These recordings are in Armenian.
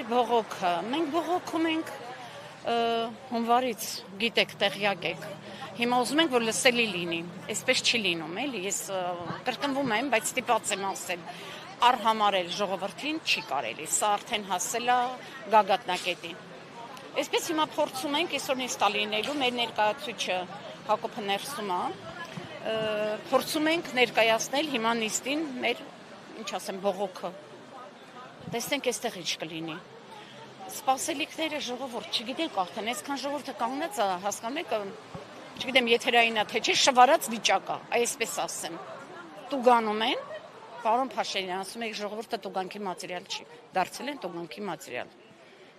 մեր բողոքը, մենք բողոքում ենք հունվարից, գիտեք, տեղյակ եք։ Հիմա ուզում ենք, որ լսելի լինի, այսպես չի լինում, էլի, ես կրկնվում եմ, բայց ստիպված եմ ասել, արհամարել ժողովրդին չի կարելի, սա արդեն հասել է գագաթնակետին։ Այսպես հիմա փորձում ենք, այսօր նիստ լինելու, մեր ներկայացուցիչը Հակոբը ներսում է, փորձում ենք ներկայացնել հիմա նիստին մեր, ինչ ասեմ, բողոքը։ Տեսնենք այստեղ ինչ կլինի։ Սպասելիքները ժողովուրդ, չգիտենք արդեն, այսքան ժողովուրդը կանգնած է, հասկանում եք, չգիտեմ, եթերային է, թե չէ, շվարած վիճակ է, այսպես ասեմ։ Տուգանում են, պարոն Փաշինյան, ասում եք, ժողովուրդը տուգանքի մատերիալ չի, դարձել են տուգանքի մատերիալ։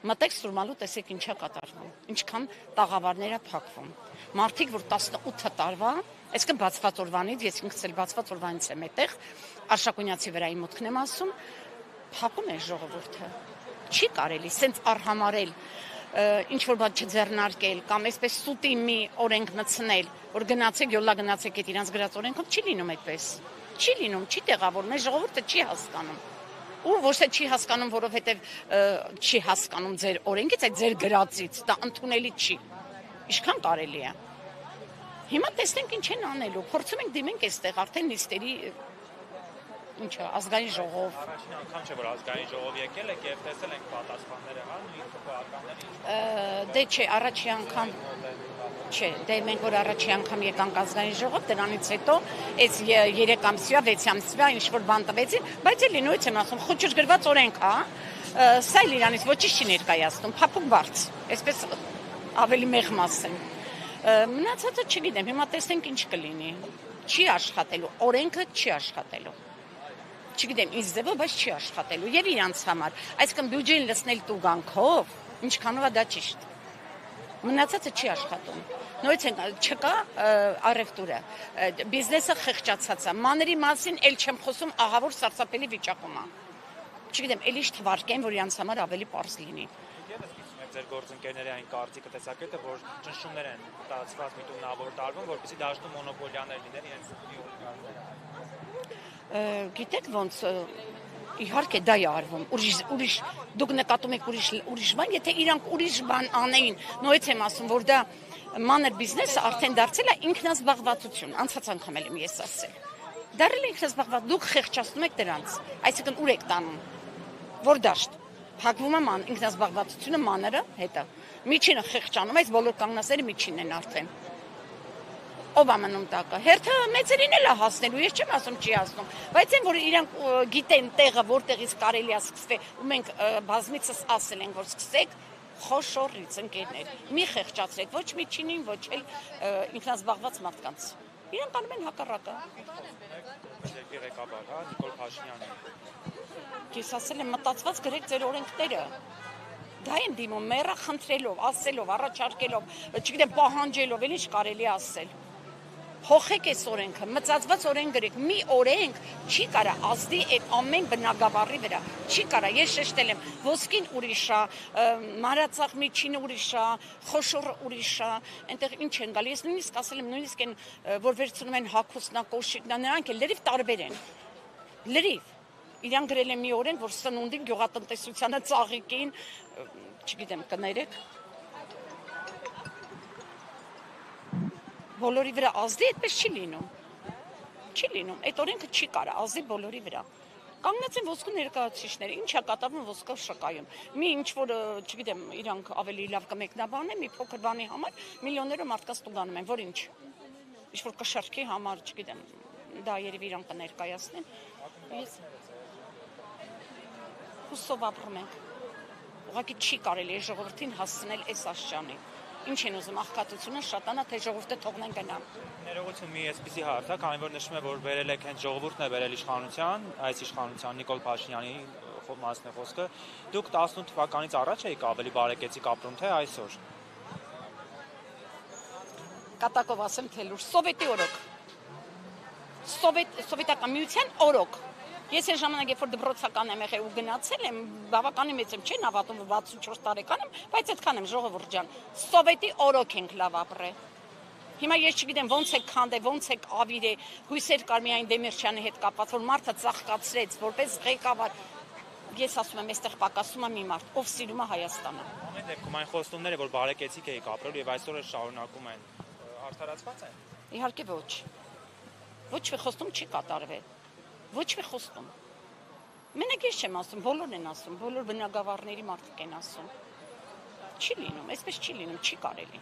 Մտեք Սուրմալու, տեսեք ինչա կատարվում, ինչքան տաղավարներ է փակվում։ Մարդիկ, որ 18 տարվա, այսինքն բացված օրվանից, ես ինքս էլ բացված օրվանից եմ այդտեղ, Արշակունյացի վրայի մուտքն եմ ասում, փակում է ժողովուրդը։ Չի կարելի սենց արհամարել, ինչ որ բան չձեռնարկել կամ այսպես սուտի մի օրենք մտցնել, որ գնացեք, յոլա գնացեք այդ իրանց գրած օրենքով, չի լինում այդպես։ Չի լինում, չի տեղավոր, մեր ժողովուրդը չի հասկանում։ Ու ոչ թե չի հասկանում, որովհետև չի հասկանում ձեր օրենքից, այդ ձեր գրածից, դա ընդունելի չի։ Ինչքան կարելի է։ Հիմա տեսնենք ինչ են անելու, փորձում ենք դիմենք այստեղ արդեն նիստերի ինչը ազգային ժողով։ Առաջին անգամ չէ, որ ազգային ժողով եկել եք եւ տեսել ենք պատասխանները, հա, նույն թվականների։ Դե չէ, առաջի անգամ չէ, դե մենք որ առաջի անգամ եկանք ազգային ժողով, դրանից հետո այս 3 ամսվա, 6 ամսվա ինչ որ բան տվեցին, բայց էլի նույնց եմ ասում, խոճուր գրված օրենք, հա, սա էլ իրանից ոչինչ չի ներկայացնում, փափուկ բարձ, այսպես ավելի մեղմ ասեմ։ Մնացածը չգիտեմ, հիմա տեսնենք ինչ կլինի։ Չի աշխատելու, օրենքը չի աշխատելու։ Չգիտեմ, ինձ ձևով, բայց չի աշխատելու եւ իրանց համար։ Այսինքն բյուջեն լցնել տուգանքով, ինչքանով է դա ճիշտ։ Մնացածը չի աշխատում։ Նույնիսկ չկա առևտուրը, բիզնեսը խեղճացած է։ Մաների մասին էլ չեմ խոսում, ահավոր սարսափելի վիճակում է։ Չգիտեմ, ելի չթվարկեն, որ իրանց համար ավելի պարզ լինի։ Ձեր գործընկերների այն կարծիքը տեսակետը, որ ճնշումներ են ստացված միտումնավոր տարվում, որպեսզի դաշտում մոնոպոլիաներ լինեն իրենց։ Գիտեք ոնց իհարկե դա է արվում, ուրիշ դուք նկատում եք ուրիշ բան, եթե իրանք ուրիշ բան անեին, նույնց եմ ասում, որ դա մանր բիզնեսը արդեն դարձել է ինքնազբաղվածություն, անցած անգամ եմ ես ասել։ Դարձել է ինքնազբաղված, դուք խեղճացնում եք դրանց, այսինքն ուր եք տանում, որ դաշտ, փակվում է ինքնազբաղվածությունը մանրը հետը, միջինը խեղճանում, այս բոլոր կանգնածները միջինն են արդեն։ Ով է մնում տակը, հերթը մեծերին էլ է հասնելու, ես չեմ ասում չի հասնում, բայց այն, որ իրանք գիտեն տեղը, որտեղից կարելի է սկսվել, ու մենք բազմիցս ասել ենք, որ սկսեք խոշորից ընկերներ, մի խեղճացրեք, ոչ միջինին, ոչ էլ ինքնազբաղված մարդկանց, իրանք անում են հակառակը։ Ղեկավար, հա, Նիկոլ Փաշինյանը։ Ես ասել եմ, մտածված գրեք ձեր օրենքները։ Դա են դիմում, մեռա խնդրելով, ասելով, առաջարկելով, չգիտեմ, պահանջելով, էլ ինչ կարելի ասել։ Հոխեք այս օրենքը, մծածված օրենք գրեք, մի օրենք չի կարա ազդի այդ ամեն բնագավառի վրա, չի կարա, ես շեշտել եմ, ոսկին ուրիշ է, մանրածախ միջինը ուրիշ է, խոշորը ուրիշ է, այնտեղ ինչ են գալի, ես նույնիսկ ասել եմ, նույնիսկ են, որ վերցնում են հագուստնա, կոշիկնա, նրանք էլ լրիվ տարբեր են, լրիվ, իրան գրել են մի օրենք, որ սնունդին, գյուղատնտեսությանը, ծաղիկին, չգիտեմ, կներեք, բոլորի վրա ազդի, այդպես չի լինում, այդ օրենքը չի կարա, ազդի բոլորի վրա, կանգնած են ոսկու ներկայացուցիչները, ինչ է կատարվում ոսկու շղայում, մի ինչ որ, չգիտեմ, իրանք ավելի լավ կմեկնաբանեն, մի փոքր բանի համար, միլիոններով մարդկանց տուգանում են, որ ինչ որ կշարքի համար, չգիտեմ, դա երևի իրանք կներկայացնեն, ես հուսով ապրում ենք, ուղղակի չի կարելի է ժողովրդին հասցնել այս աշխարհին։ Ինչ են ուզում, աղքատությունը շատանա, թե ժողովուրդը թողնեն գնա։ Ներողություն մի այսպիսի հարց է, քանի որ նշում է, որ վերել եք հենց ժողովուրդն է վերել իշխանության, այս իշխանության Նիկոլ Փաշինյանի մասն է խոսքը, դուք 18 թվականից առաջ եք ավելի բարեկեցիկ ապրում, թե այսօր։ Կատակով ասեմ, թե լուրջ, սովետի օրոք, սովետական միության օրոք, ես այն ժամանակ, երբ որ դպրոցական եմ եղել ու գնացել եմ, բավականին մեծ եմ չեն հավատում, 64 տարեկան եմ, բայց այդքան եմ ժողովուրդ ջան, սովետի օրոք ենք լավ ապրել։ Հիմա ես չգիտեմ ոնց է քանդե, ոնց է ավիրե, հույսեր կար միայն Դեմիրճյանի հետ կապված, որ մարդը ծաղկացրեց, որպես ղեկավար, Ես ասում եմ, այստեղ պակասում է մի մարդ, ով սիրում է Հայաստանը։ Ամեն դեպքում այն խոստումները, որ բարեկեցիկ էիք ապրել եւ այսօր էլ շարունակում են, արդարացված են։ Իհարկե ոչ։ Ոչ մի խոստում չի կատարվել։ Ոչ մի խոստում։ Մենակ ես չեմ ասում, բոլորն են ասում, բոլոր բնագավառների մարդիկ են ասում։ Չի լինում, այսպես չի լինում, չի կարելի։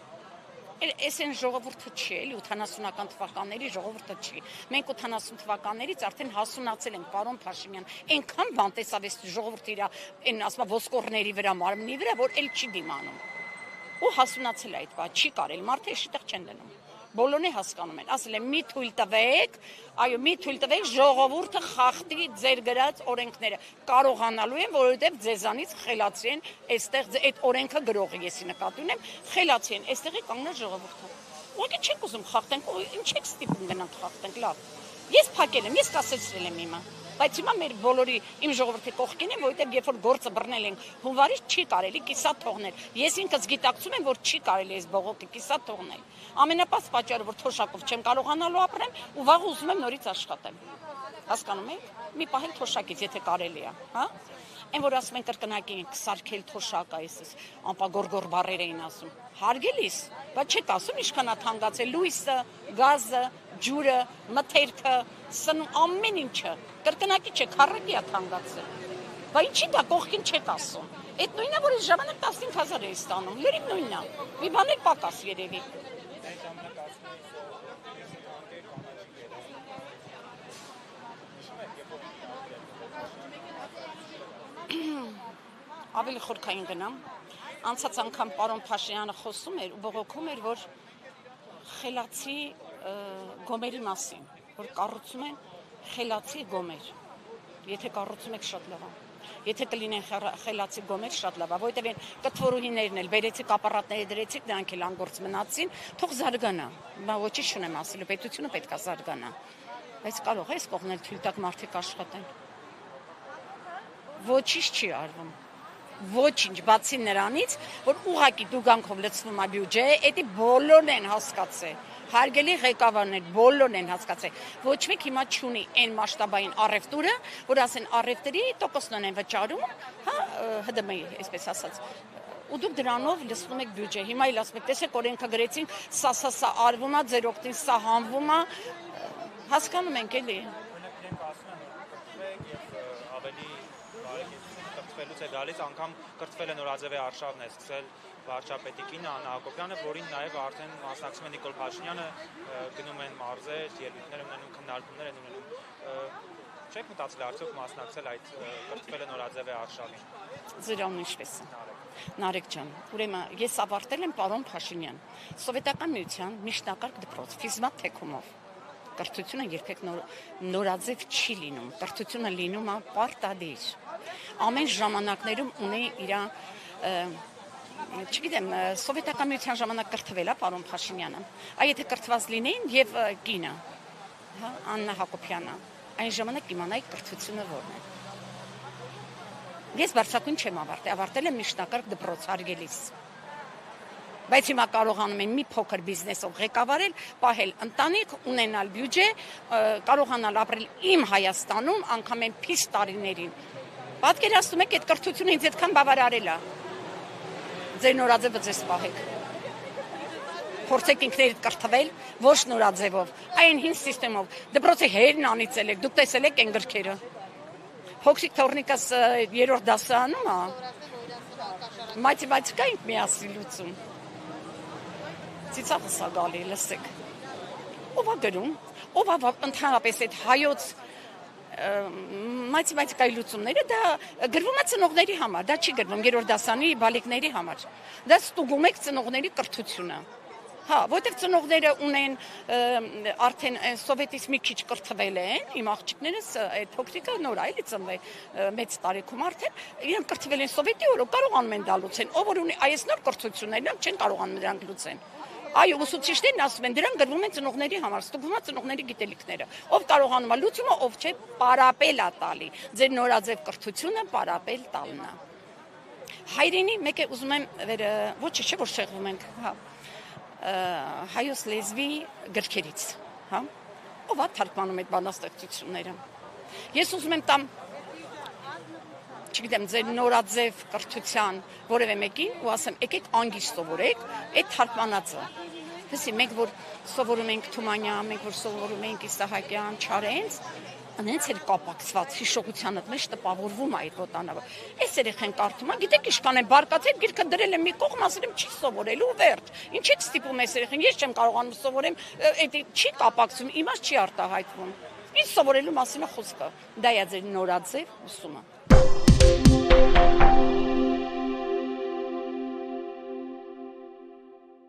Այս են ժողովուրդը չի, էլի 80-ական թվականների ժողովուրդը չի։ Մենք 80 թվականներից արդեն հասունացել ենք, պարոն Փաշինյան, այնքան բան տեսավ այս ժողովուրդը իր այն ասма ոսկորների վրա, մարմնի վրա, որ էլ չի դիմանում։ Ու հասունացել է այդ բան, չի կարելի, մարդը այստեղ չեն դնում։ Բոլորն է հասկանում են, ասել են մի թույլ տվեք, այո, մի թույլ տվեք ժողովուրդը խախտի ձեր գրած օրենքները, կարողանալու են, որովհետև ձեզանից խելացի են, այստեղ այդ օրենքը գրողը եսի նկատի ունեմ, խելացի են, այստեղ է կանգնել ժողովուրդը։ Ուղղակի չեք ուզում խախտենք, ինչ եք ստիպում գնանք խախտենք, լավ։ Ես փակել եմ, ես կասեցրել եմ իմը։ Բայց հիմա մեր բոլորի իմ ժողովրդի կողքին են, որովհետև երբ որ գործը բռնել են հունվարից չի կարելի կիսատ թողնել։ Ես ինքս գիտակցում եմ, որ չի կարելի այս բողոքը կիսատ թողնել։ Ամենապարզ պատճառը, որ թոշակով չեմ կարողանալու ապրեմ ու վաղ ուզում եմ նորից աշխատեմ։ Հասկանում եք։ Մի պահել թոշակից, եթե կարելի է, հա։ Այն որ ասում են կրկնակի սարքել թոշակը, այսպես անպագորգոր բառեր էին ասում։ Հարգելիս, բայց չեք ասում ինչքան է թանկացել լույսը, գազը, ջուրը, մթերքը, ամեն ինչը։ Կրկնակի չէ, քառակի է թանկացել։ Բայց ինչի դա կողքին չեք ասում։ Այդ նույնն է, որ այս ժամանակ 15000 է ստանում։ Լրիվ նույնն է։ Մի բան էլ պակաս երևի։ Ավելի խորքային գնամ, անցած անգամ պարոն Փաշինյանը խոսում էր ու բողոքում էր, որ խելացի գոմերի մասին, որ կառուցում են խելացի գոմեր, եթե կառուցում եք շատ լավ, եթե կլինեն խելացի գոմեր շատ լավ, որովհետև են կտվորուհիներն էլ բերեցիք ապարատները դրեցիք, նրանք էլ անգործ մնացին, թող զարգանա, բա ոչինչ չունեմ ասելու, պետությունը պետք է զարգանա, բայց կարող է այս կողմն էլ թույլ տալ մարդիկ աշխատեն, ոչինչ չի արվում։ Ոչինչ, բացի նրանից, որ ուղղակի դուգանքով լցվում է բյուջե, էդի բոլորն են հասկացել, հարգելի ղեկավարներ, բոլորն են հասկացել, ոչ մեկ հիմա չունի այն մասշտաբային առևտուրը, որ ասեն առևտրի տոկոսն են վճարում, հա, ՀԴՄ-ի, այսպես ասած, ու դուք դրանով լցնում եք բյուջե, հիմա էլ ասում եք, տեսեք օրենքը գրեցին, սա արվում է, ձեր օգտին սա հանվում է, հասկանում ենք էլի։ Կրթվելուց է գալիս, անգամ կրթվել է Նորաձևի արշավն է սկսել վարչապետի կինը Աննա Հակոբյանը, որին նաև արդեն մասնակցում է Նիկոլ Փաշինյանը, գնում են մարզեր, ելույթներ ունենում, քննարկումներ են ունենում։ Չեք մտածել արդյոք մասնակցել այդ կրթվել է Նորաձևի արշավին։ Ձերանն ինչպես է։ Նարեկ ջան, ուրեմն ես ավարտել եմ պարոն Փաշինյան, Սովետական միության միջնակարգ դպրոց, ֆիզմատ թեկումով։ Կրթությունը երբեք նորաձև չի լինում, կրթությունը լինում է պարտադիր։ Ամեն ժամանակներում ունի իր, չգիտեմ, Սովետական միության ժամանակ կրթվել է պարոն Փաշինյանը, եթե կրթված լինեին եւ կինը, հա, Աննա Հակոբյանը, այն ժամանակ իմանայի կրթությունը որն է։ Ես բարձրակույն չեմ ավարտել եմ միջնակարգ դպրոց հարգելիս։ Բայց հիմա կարողանում են մի փոքր բիզնեսով ղեկավարել, պահել ընտանիք, ունենալ բյուջե, կարողանալ ապրել իմ Հայաստանում, անգամ են փիչ տարիներին։ Պատկերացնում եք, այդ կրթությունը ինձ այդքան բավարարել է։ Ձեր նորաձևը ձեզ պահեք։ Փորձեք ինքներիդ կրթվել, ոչ նորաձևով, այն հին սիստեմով։ Դպրոցի հերն անիծել եք, դուք տեսել եք այն գրքերը։ Փոքրիկ թորնիկս 3-րդ դասարանում է։ Մաթեմատիկային միասին լուծում։ Ծիծաղս է գալի, լսեք։ Ով է գրում, ով է ընդհանրապես այդ հայոց մաթեմատիկայի լուծումները, դա գրվում է ծնողների համար, դա չի գրվում 3-րդ դասանի բալիկների համար։ Դա ստուգում եք ծնողների կրթությունը։ Հա, որտեղ ծնողները ունեն արդեն սովետից մի քիչ կրթվել են, իմ աղջիկներս այդ փոքրիկը նոր այլի ծնվել մեծ տարիքում արդեն, իրենք կրթվել են սովետի օրոք կարողանում են դա լուծեն, ով որ ունի այս նոր կրթություններն չեն կարողանում նրանք լուծեն։ Այո, ուսուցիչներն ասում են, դրանք գրվում են ծնողների համար, ստուգվում է ծնողների գիտելիքները։ Ով կարողանում է լուծումը, ով չէ, պարապել է տալի։ Ձեր նորաձև կրթությունը պարապել տալն է։ Հայրենի մեկ է ուզում եմ ոչ չէ, որ շեղվում ենք, հա։ Հայոց լեզվի գրքերից, հա։ Ով է թարգմանում այդ բանաստեղծությունները։ Ես ուզում եմ տամ չգիտեմ, ձեր նորաձև կրթության որևէ մեկին ու ասեմ, եկեք անգիր սովորեք այդ թարգմանածը։ Տեսի, մենք որ սովորում ենք Թումանյան, մենք որ սովորում ենք Իսահակյան, Չարենց, անենց էր կապակցված հիշողությանդ մեջ տպավորվում այդ ոտանավը։ Այս երեխեն կարդում է, գիտեք ինչքան է բարկացել, գիրքը դրել եմ մի կողմ, ասել եմ չի սովորելու վերջ։ Ինչի՞ ստիպում ես երեխեն, ես չեմ կարողանում սովորեմ, այդ չի կապակցում, իմաստ չի արտահայտվում։ Ինչ սովորելու մասին է խոսքը։ Դա է ձեր նորաձև ուսումը։